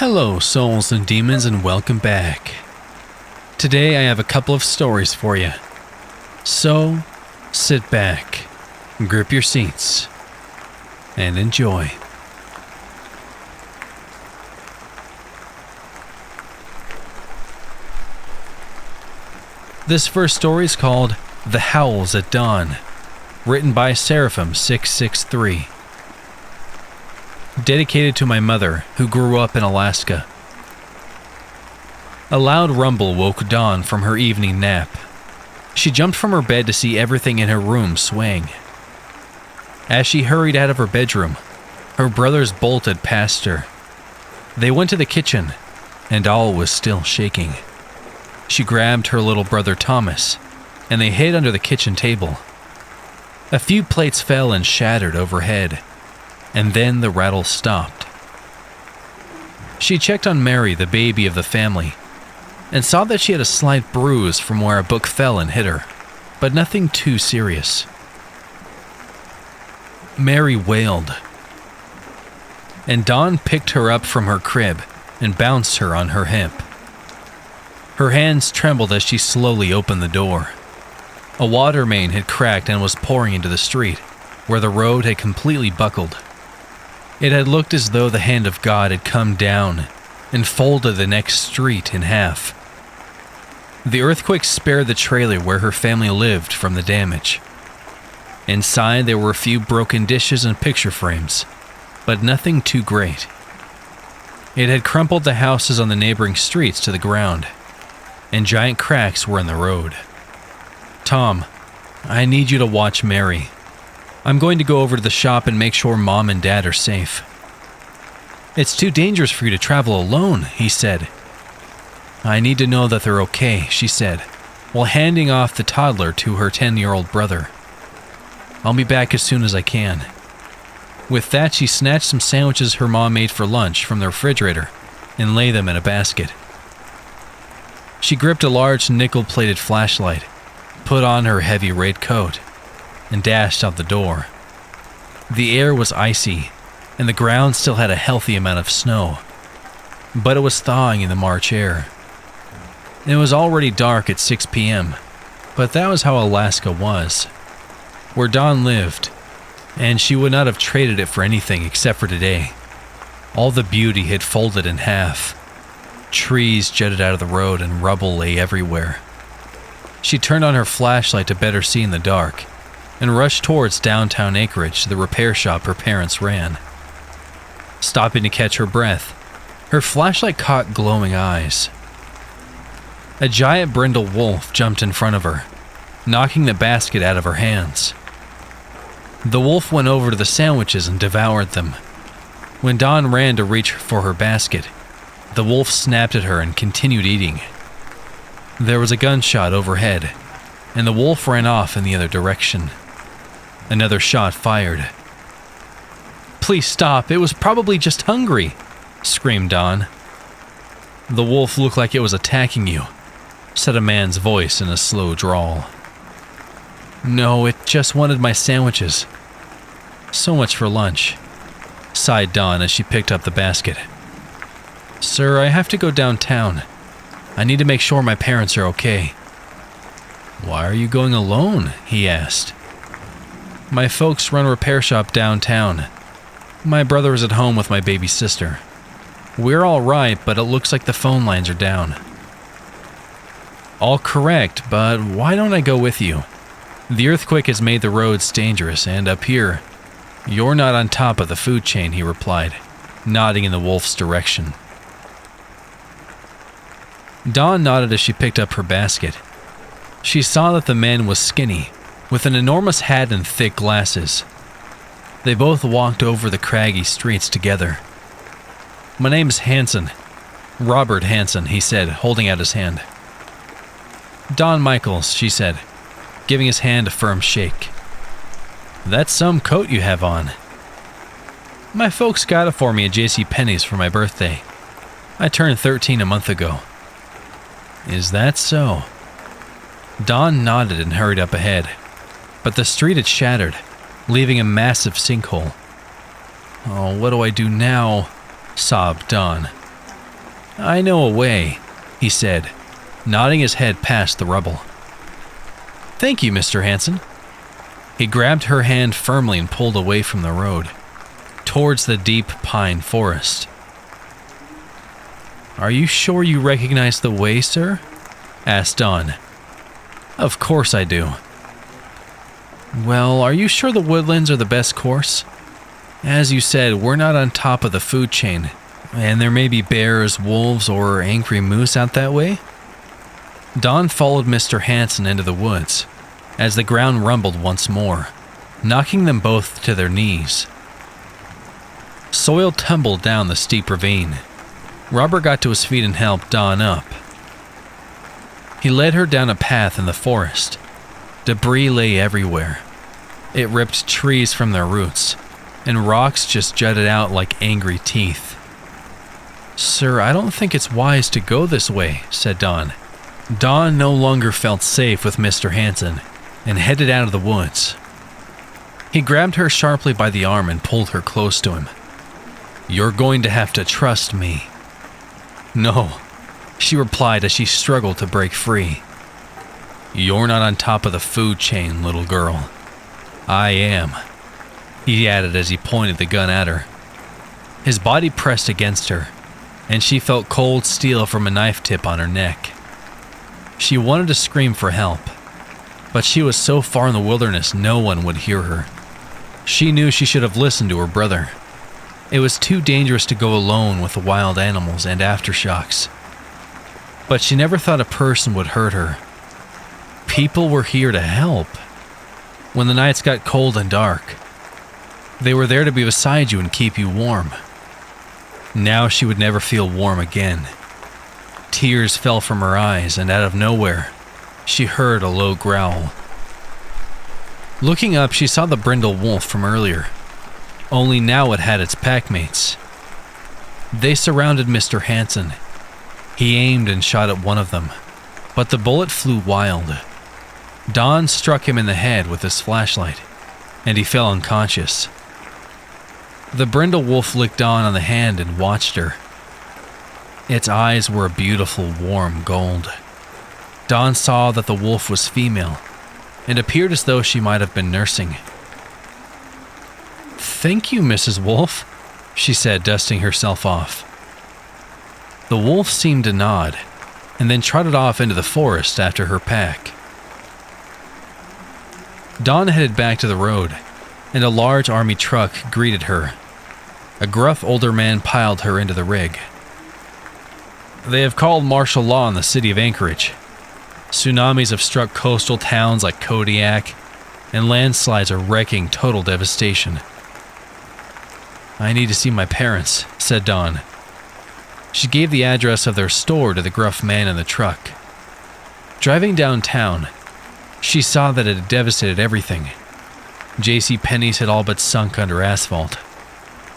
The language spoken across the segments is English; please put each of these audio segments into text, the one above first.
Hello, souls and demons, and welcome back. Today I have a couple of stories for you. So, sit back, grip your seats, and enjoy. This first story is called The Howls at Dawn, written by Seraphim663. Dedicated to my mother, who grew up in Alaska. A loud rumble woke Dawn from her evening nap. She jumped from her bed to see everything in her room swaying. As she hurried out of her bedroom, her brothers bolted past her. They went to the kitchen, and all was still shaking. She grabbed her little brother Thomas, and they hid under the kitchen table. A few plates fell and shattered overhead, and then the rattle stopped. She checked on Mary, the baby of the family, and saw that she had a slight bruise from where a book fell and hit her, but nothing too serious. Mary wailed, and Dawn picked her up from her crib and bounced her on her hip. Her hands trembled as she slowly opened the door. A water main had cracked and was pouring into the street, where the road had completely buckled. It had looked as though the hand of God had come down and folded the next street in half. The earthquake spared the trailer where her family lived from the damage. Inside there were a few broken dishes and picture frames, but nothing too great. It had crumpled the houses on the neighboring streets to the ground, and giant cracks were in the road. Tom, I need you to watch Mary. I'm going to go over to the shop and make sure Mom and Dad are safe. It's too dangerous for you to travel alone, he said. I need to know that they're okay, she said, while handing off the toddler to her 10-year-old brother. I'll be back as soon as I can. With that, she snatched some sandwiches her mom made for lunch from the refrigerator and laid them in a basket. She gripped a large nickel-plated flashlight, put on her heavy red coat, and dashed out the door. The air was icy, and the ground still had a healthy amount of snow, but it was thawing in the March air. It was already dark at 6 p.m., but that was how Alaska was, where Dawn lived, and she would not have traded it for anything except for today. All the beauty had folded in half. Trees jutted out of the road and rubble lay everywhere. She turned on her flashlight to better see in the dark, and rushed towards downtown Anchorage, the repair shop her parents ran. Stopping to catch her breath, her flashlight caught glowing eyes. A giant brindle wolf jumped in front of her, knocking the basket out of her hands. The wolf went over to the sandwiches and devoured them. When Dawn ran to reach for her basket, the wolf snapped at her and continued eating. There was a gunshot overhead, and the wolf ran off in the other direction. Another shot fired. Please stop, it was probably just hungry, screamed Dawn. The wolf looked like it was attacking you, said a man's voice in a slow drawl. No, it just wanted my sandwiches. So much for lunch, sighed Dawn as she picked up the basket. Sir, I have to go downtown. I need to make sure my parents are okay. Why are you going alone? He asked. My folks run a repair shop downtown. My brother is at home with my baby sister. We're all right, but it looks like the phone lines are down. All correct, but why don't I go with you? The earthquake has made the roads dangerous, and up here, you're not on top of the food chain, he replied, nodding in the wolf's direction. Dawn nodded as she picked up her basket. She saw that the man was skinny, with an enormous hat and thick glasses. They both walked over the craggy streets together. My name's Hanson. Robert Hanson, he said, holding out his hand. Don Michaels, she said, giving his hand a firm shake. That's some coat you have on. My folks got it for me at JCPenney's for my birthday. I turned 13 a month ago. Is that so? Dawn nodded and hurried up ahead, but the street had shattered, leaving a massive sinkhole. Oh, what do I do now? Sobbed Dawn. I know a way, he said, nodding his head past the rubble. Thank you, Mr. Hanson. He grabbed her hand firmly and pulled away from the road, towards the deep pine forest. Are you sure you recognize the way, sir? Asked Dawn. Of course I do. Well, are you sure the woodlands are the best course? As you said, we're not on top of the food chain, and there may be bears, wolves, or angry moose out that way. Dawn followed Mr. Hanson into the woods, as the ground rumbled once more, knocking them both to their knees. Soil tumbled down the steep ravine. Robert got to his feet and helped Dawn up. He led her down a path in the forest. Debris lay everywhere. It ripped trees from their roots, and rocks just jutted out like angry teeth. Sir, I don't think it's wise to go this way, said Dawn. Dawn no longer felt safe with Mr. Hanson and headed out of the woods. He grabbed her sharply by the arm and pulled her close to him. You're going to have to trust me. No, she replied as she struggled to break free. You're not on top of the food chain, little girl. I am, he added as he pointed the gun at her. His body pressed against her, and she felt cold steel from a knife tip on her neck. She wanted to scream for help, but she was so far in the wilderness no one would hear her. She knew she should have listened to her brother. It was too dangerous to go alone with the wild animals and aftershocks. But she never thought a person would hurt her. People were here to help. When the nights got cold and dark, they were there to be beside you and keep you warm. Now she would never feel warm again. Tears fell from her eyes, and out of nowhere, she heard a low growl. Looking up, she saw the brindle wolf from earlier, only now it had its packmates. They surrounded Mr. Hanson. He aimed and shot at one of them, but the bullet flew wild. Dawn struck him in the head with his flashlight, and he fell unconscious. The brindle wolf licked Dawn on the hand and watched her. Its eyes were a beautiful warm gold. Dawn saw that the wolf was female, and appeared as though she might have been nursing. Thank you, Mrs. Wolf, she said, dusting herself off. The wolf seemed to nod, and then trotted off into the forest after her pack. Dawn headed back to the road, and a large army truck greeted her. A gruff older man piled her into the rig. They have called martial law in the city of Anchorage. Tsunamis have struck coastal towns like Kodiak, and landslides are wreaking total devastation. I need to see my parents, said Dawn. She gave the address of their store to the gruff man in the truck. Driving downtown, she saw that it had devastated everything. J.C. Penney's had all but sunk under asphalt.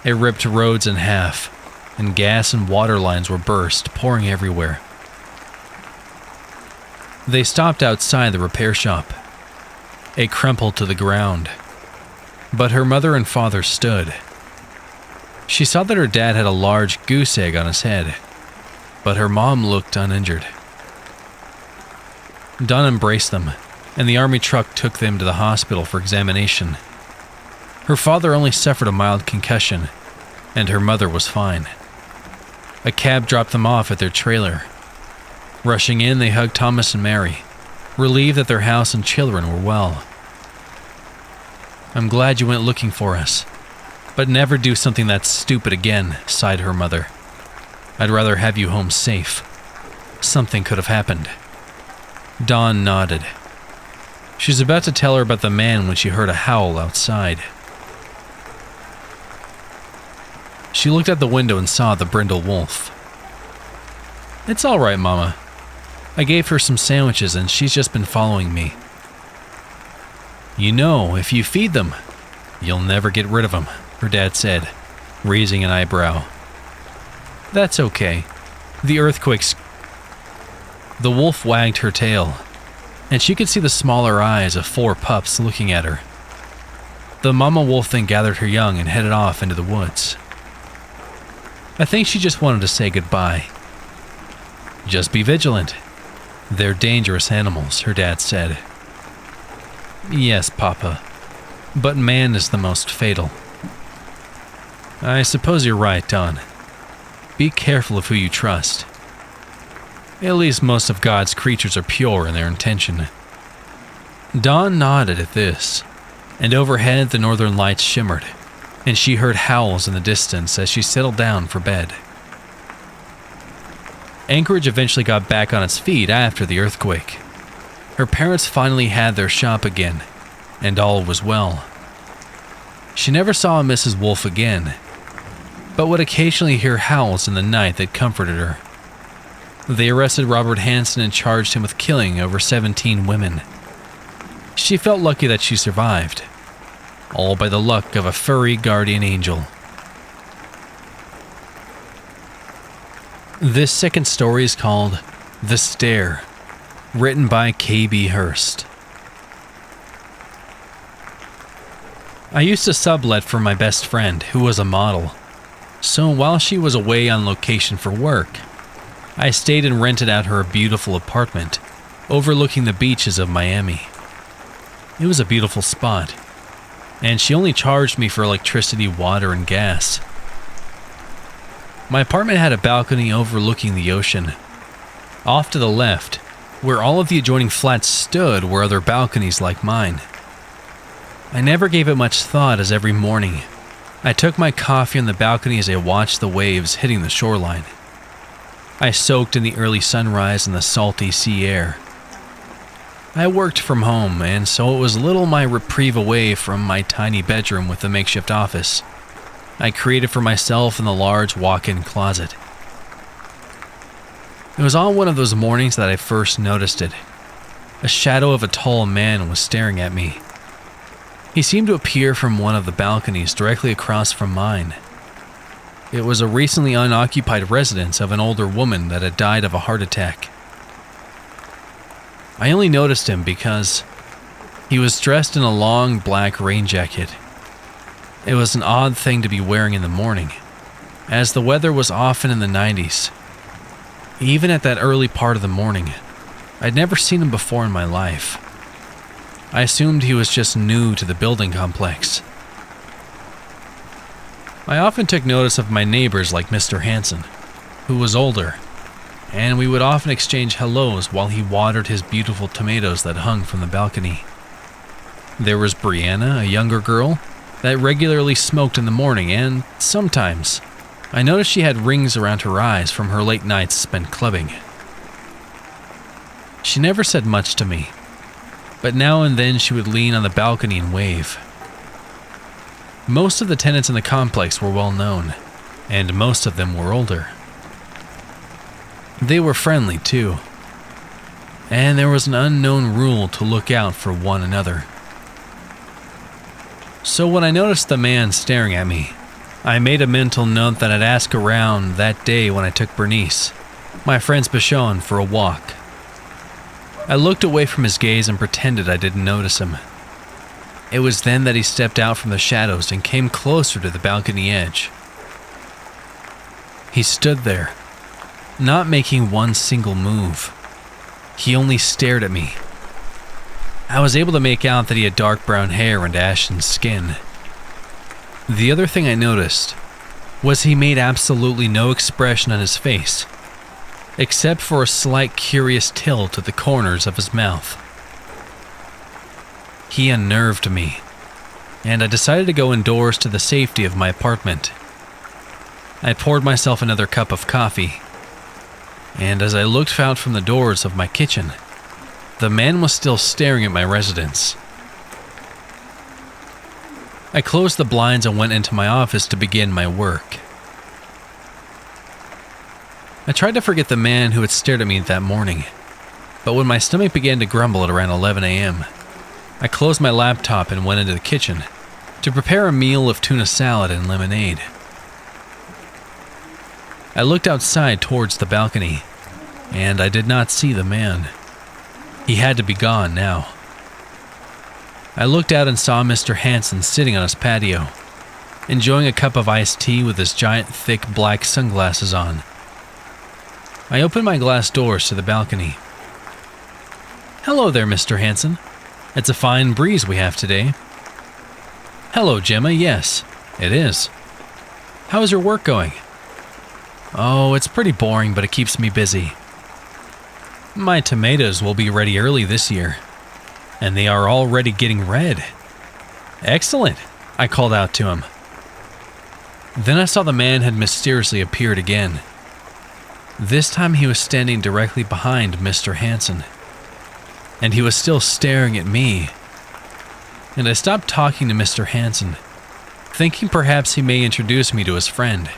It ripped roads in half, and gas and water lines were burst, pouring everywhere. They stopped outside the repair shop. It crumpled to the ground, but her mother and father stood. She saw that her dad had a large goose egg on his head, but her mom looked uninjured. Dawn embraced them, and the army truck took them to the hospital for examination. Her father only suffered a mild concussion, and her mother was fine. A cab dropped them off at their trailer. Rushing in, they hugged Thomas and Mary, relieved that their house and children were well. I'm glad you went looking for us, but never do something that stupid again, sighed her mother. I'd rather have you home safe. Something could have happened. Dawn nodded. She was about to tell her about the man when she heard a howl outside. She looked out the window and saw the brindle wolf. It's all right, Mama. I gave her some sandwiches and she's just been following me. You know, if you feed them, you'll never get rid of them, her dad said, raising an eyebrow. That's okay. The earthquakes... The wolf wagged her tail, and she could see the smaller eyes of 4 pups looking at her. The mama wolf then gathered her young and headed off into the woods. I think she just wanted to say goodbye. Just be vigilant. They're dangerous animals, her dad said. Yes, Papa, but man is the most fatal. I suppose you're right, Don. Be careful of who you trust. At least most of God's creatures are pure in their intention. Dawn nodded at this, and overhead the northern lights shimmered, and she heard howls in the distance as she settled down for bed. Anchorage eventually got back on its feet after the earthquake. Her parents finally had their shop again, and all was well. She never saw Mrs. Wolf again, but would occasionally hear howls in the night that comforted her. They arrested Robert Hansen and charged him with killing over 17 women. She felt lucky that she survived, all by the luck of a furry guardian angel. This second story is called The Stare, written by K.B. Hurst. I used to sublet for my best friend, who was a model. So while she was away on location for work, I stayed and rented out her beautiful apartment, overlooking the beaches of Miami. It was a beautiful spot, and she only charged me for electricity, water, and gas. My apartment had a balcony overlooking the ocean. Off to the left, where all of the adjoining flats stood, were other balconies like mine. I never gave it much thought, as every morning I took my coffee on the balcony as I watched the waves hitting the shoreline. I soaked in the early sunrise and the salty sea air. I worked from home, and so it was little my reprieve away from my tiny bedroom with the makeshift office I created for myself in the large walk-in closet. It was on one of those mornings that I first noticed it. A shadow of a tall man was staring at me. He seemed to appear from one of the balconies directly across from mine. It was a recently unoccupied residence of an older woman that had died of a heart attack. I only noticed him because he was dressed in a long black rain jacket. It was an odd thing to be wearing in the morning, as the weather was often in the 90s. Even at that early part of the morning, I'd never seen him before in my life. I assumed he was just new to the building complex. I often took notice of my neighbors like Mr. Hansen, who was older, and we would often exchange hellos while he watered his beautiful tomatoes that hung from the balcony. There was Brianna, a younger girl, that regularly smoked in the morning, and sometimes I noticed she had rings around her eyes from her late nights spent clubbing. She never said much to me, but now and then she would lean on the balcony and wave. Most of the tenants in the complex were well known, and most of them were older. They were friendly too, and there was an unknown rule to look out for one another. So when I noticed the man staring at me, I made a mental note that I'd ask around that day when I took Bernice, my friend's Bichon, for a walk. I looked away from his gaze and pretended I didn't notice him. It was then that he stepped out from the shadows and came closer to the balcony edge. He stood there, not making one single move. He only stared at me. I was able to make out that he had dark brown hair and ashen skin. The other thing I noticed was he made absolutely no expression on his face, except for a slight curious tilt at the corners of his mouth. He unnerved me, and I decided to go indoors to the safety of my apartment. I poured myself another cup of coffee, and as I looked out from the doors of my kitchen, the man was still staring at my residence. I closed the blinds and went into my office to begin my work. I tried to forget the man who had stared at me that morning, but when my stomach began to grumble at around 11 a.m., I closed my laptop and went into the kitchen to prepare a meal of tuna salad and lemonade. I looked outside towards the balcony, and I did not see the man. He had to be gone now. I looked out and saw Mr. Hansen sitting on his patio, enjoying a cup of iced tea with his giant thick black sunglasses on. I opened my glass doors to the balcony. "Hello there, Mr. Hansen. It's a fine breeze we have today." "Hello, Gemma. Yes, it is. How is your work going?" "Oh, it's pretty boring, but it keeps me busy. My tomatoes will be ready early this year, and they are already getting red." "Excellent," I called out to him. Then I saw the man had mysteriously appeared again. This time he was standing directly behind Mr. Hansen, and he was still staring at me. And I stopped talking to Mr. Hansen, thinking perhaps he may introduce me to his friend.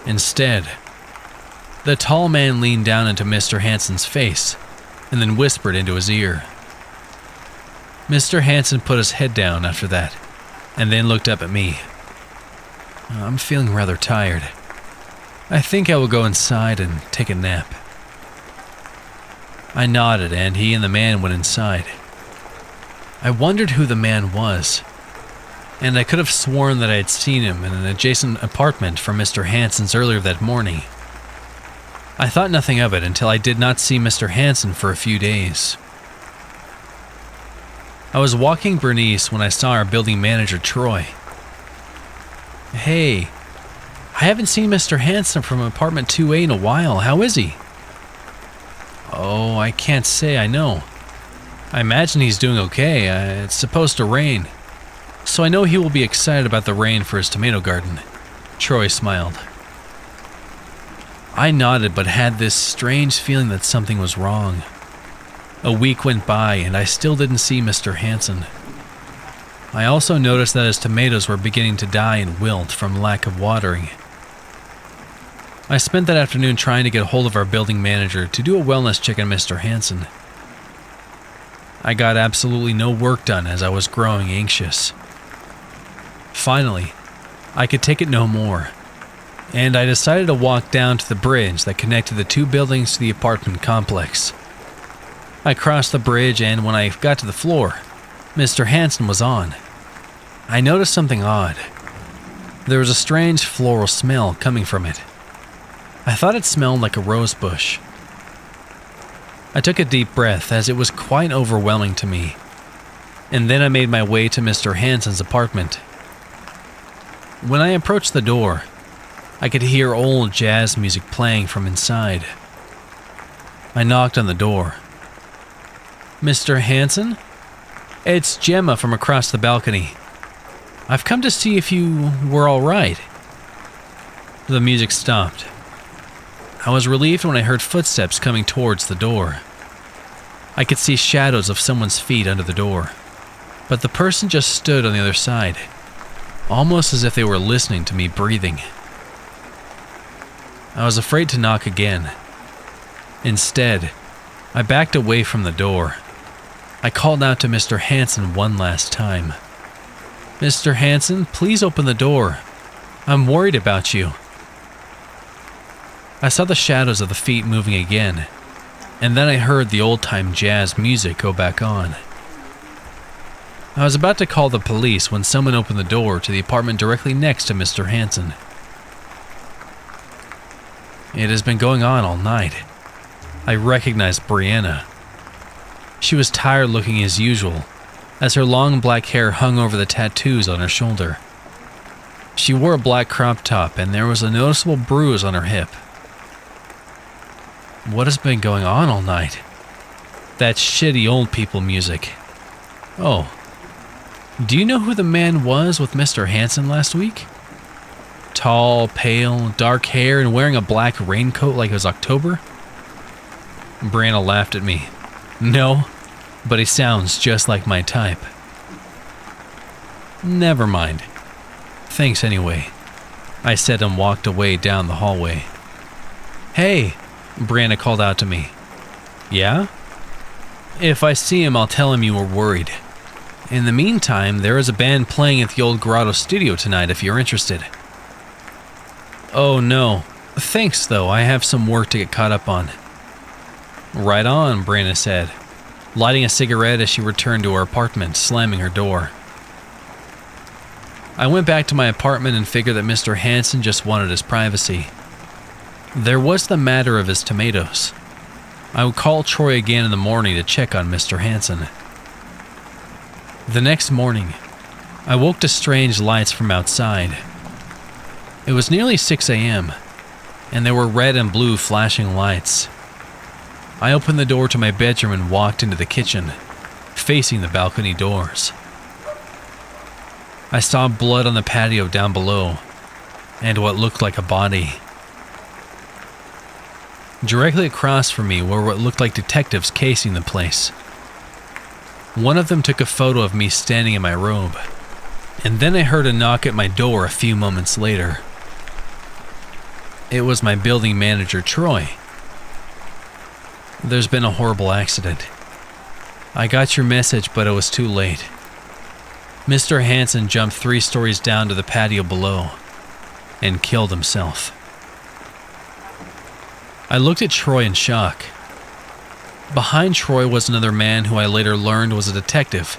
Instead, the tall man leaned down into Mr. Hansen's face and then whispered into his ear. Mr. Hansen put his head down after that, and then looked up at me. "I'm feeling rather tired. I think I will go inside and take a nap." I nodded, and he and the man went inside. I wondered who the man was, and I could have sworn that I had seen him in an adjacent apartment from Mr. Hansen's earlier that morning. I thought nothing of it until I did not see Mr. Hansen for a few days. I was walking Bernice when I saw our building manager, Troy. "Hey, I haven't seen Mr. Hansen from apartment 2A in a while. How is he?" "Oh, I can't say I know. I imagine he's doing okay. It's supposed to rain, so I know he will be excited about the rain for his tomato garden." Troy smiled. I nodded, but had this strange feeling that something was wrong. A week went by, and I still didn't see Mr. Hansen. I also noticed that his tomatoes were beginning to die and wilt from lack of watering. I spent that afternoon trying to get a hold of our building manager to do a wellness check on Mr. Hansen. I got absolutely no work done as I was growing anxious. Finally, I could take it no more, and I decided to walk down to the bridge that connected the two buildings to the apartment complex. I crossed the bridge, and when I got to the floor, Mr. Hansen was on. I noticed something odd. There was a strange floral smell coming from it. I thought it smelled like a rose bush. I took a deep breath as it was quite overwhelming to me, and then I made my way to Mr. Hansen's apartment. When I approached the door, I could hear old jazz music playing from inside. I knocked on the door. "Mr. Hansen? It's Gemma from across the balcony. I've come to see if you were all right." The music stopped. I was relieved when I heard footsteps coming towards the door. I could see shadows of someone's feet under the door, but the person just stood on the other side, almost as if they were listening to me breathing. I was afraid to knock again. Instead, I backed away from the door. I called out to Mr. Hansen one last time. "Mr. Hansen, please open the door. I'm worried about you." I saw the shadows of the feet moving again, and then I heard the old-time jazz music go back on. I was about to call the police when someone opened the door to the apartment directly next to Mr. Hansen. It has been going on all night. I recognized Brianna. She was tired looking as usual, as her long black hair hung over the tattoos on her shoulder. She wore a black crop top, and there was a noticeable bruise on her hip. What has been going on all night? That shitty old people music. Oh, do you know who the man was with Mr. Hansen last week? Tall, pale, dark hair, and wearing a black raincoat like it was October? Brianna laughed at me. No, but he sounds just like my type. Never mind. Thanks anyway, I said and walked away down the hallway. Hey, Brianna called out to me. Yeah? If I see him, I'll tell him you were worried. In the meantime, there is a band playing at the old Grotto studio tonight if you're interested. Oh no, thanks though, I have some work to get caught up on. Right on, Brianna said, lighting a cigarette as she returned to her apartment, slamming her door. I went back to my apartment and figured that Mr. Hansen just wanted his privacy. There was the matter of his tomatoes. I would call Troy again in the morning to check on Mr. Hansen. The next morning, I woke to strange lights from outside. It was nearly 6 a.m., and there were red and blue flashing lights. I opened the door to my bedroom and walked into the kitchen, facing the balcony doors. I saw blood on the patio down below, and what looked like a body. Directly across from me were what looked like detectives casing the place. One of them took a photo of me standing in my robe, and then I heard a knock at my door a few moments later. It was my building manager, Troy. "There's been a horrible accident. I got your message, but it was too late. Mr. Hansen jumped 3 stories down to the patio below and killed himself." I looked at Troy in shock. Behind Troy was another man who I later learned was a detective,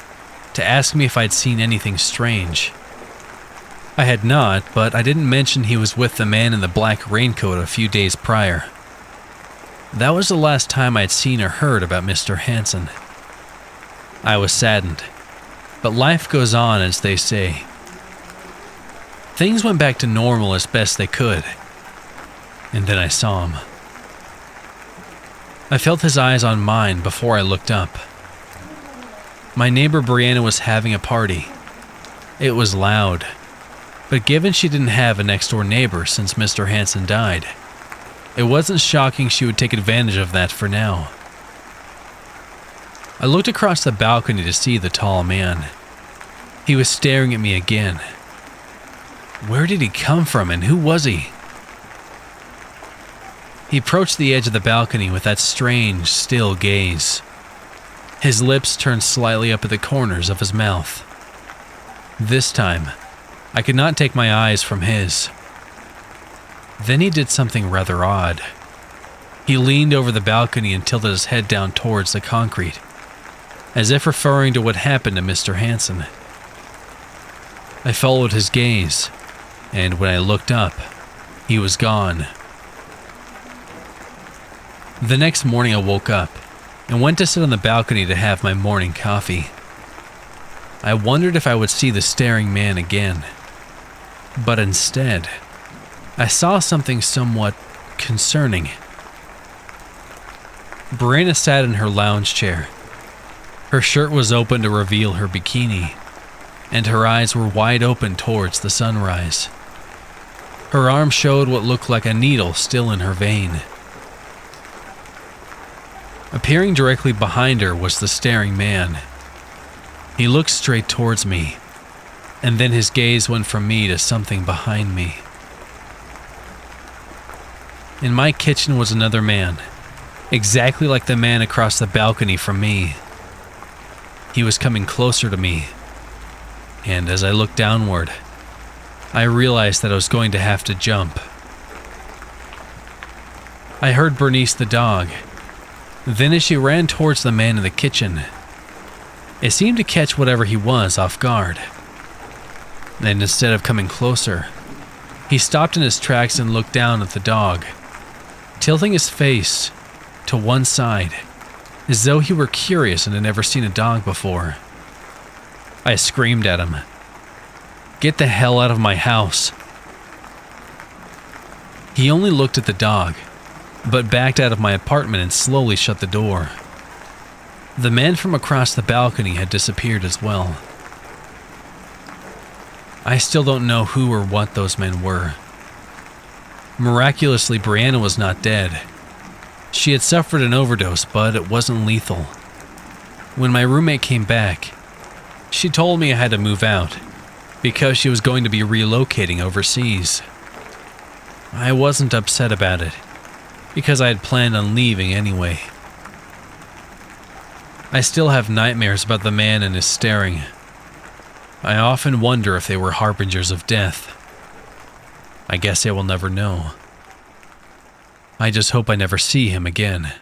to ask me if I'd seen anything strange. I had not, but I didn't mention he was with the man in the black raincoat a few days prior. That was the last time I'd seen or heard about Mr. Hansen. I was saddened, but life goes on, as they say. Things went back to normal as best they could, and then I saw him. I felt his eyes on mine before I looked up. My neighbor Brianna was having a party. It was loud, but given she didn't have a next-door neighbor since Mr. Hansen died, it wasn't shocking she would take advantage of that for now. I looked across the balcony to see the tall man. He was staring at me again. Where did he come from, and who was he? He approached the edge of the balcony with that strange, still gaze. His lips turned slightly up at the corners of his mouth. This time, I could not take my eyes from his. Then he did something rather odd. He leaned over the balcony and tilted his head down towards the concrete, as if referring to what happened to Mr. Hansen. I followed his gaze, and when I looked up, he was gone. The next morning I woke up and went to sit on the balcony to have my morning coffee. I wondered if I would see the staring man again, but instead, I saw something somewhat concerning. Brianna sat in her lounge chair. Her shirt was open to reveal her bikini, and her eyes were wide open towards the sunrise. Her arm showed what looked like a needle still in her vein. Appearing directly behind her was the staring man. He looked straight towards me, and then his gaze went from me to something behind me. In my kitchen was another man, exactly like the man across the balcony from me. He was coming closer to me, and as I looked downward, I realized that I was going to have to jump. I heard Bernice the dog. Then as she ran towards the man in the kitchen, it seemed to catch whatever he was off guard. And instead of coming closer, he stopped in his tracks and looked down at the dog, tilting his face to one side, as though he were curious and had never seen a dog before. I screamed at him, "Get the hell out of my house!" He only looked at the dog, but backed out of my apartment and slowly shut the door. The man from across the balcony had disappeared as well. I still don't know who or what those men were. Miraculously, Brianna was not dead. She had suffered an overdose, but it wasn't lethal. When my roommate came back, she told me I had to move out because she was going to be relocating overseas. I wasn't upset about it, because I had planned on leaving anyway. I still have nightmares about the man and his staring. I often wonder if they were harbingers of death. I guess I will never know. I just hope I never see him again.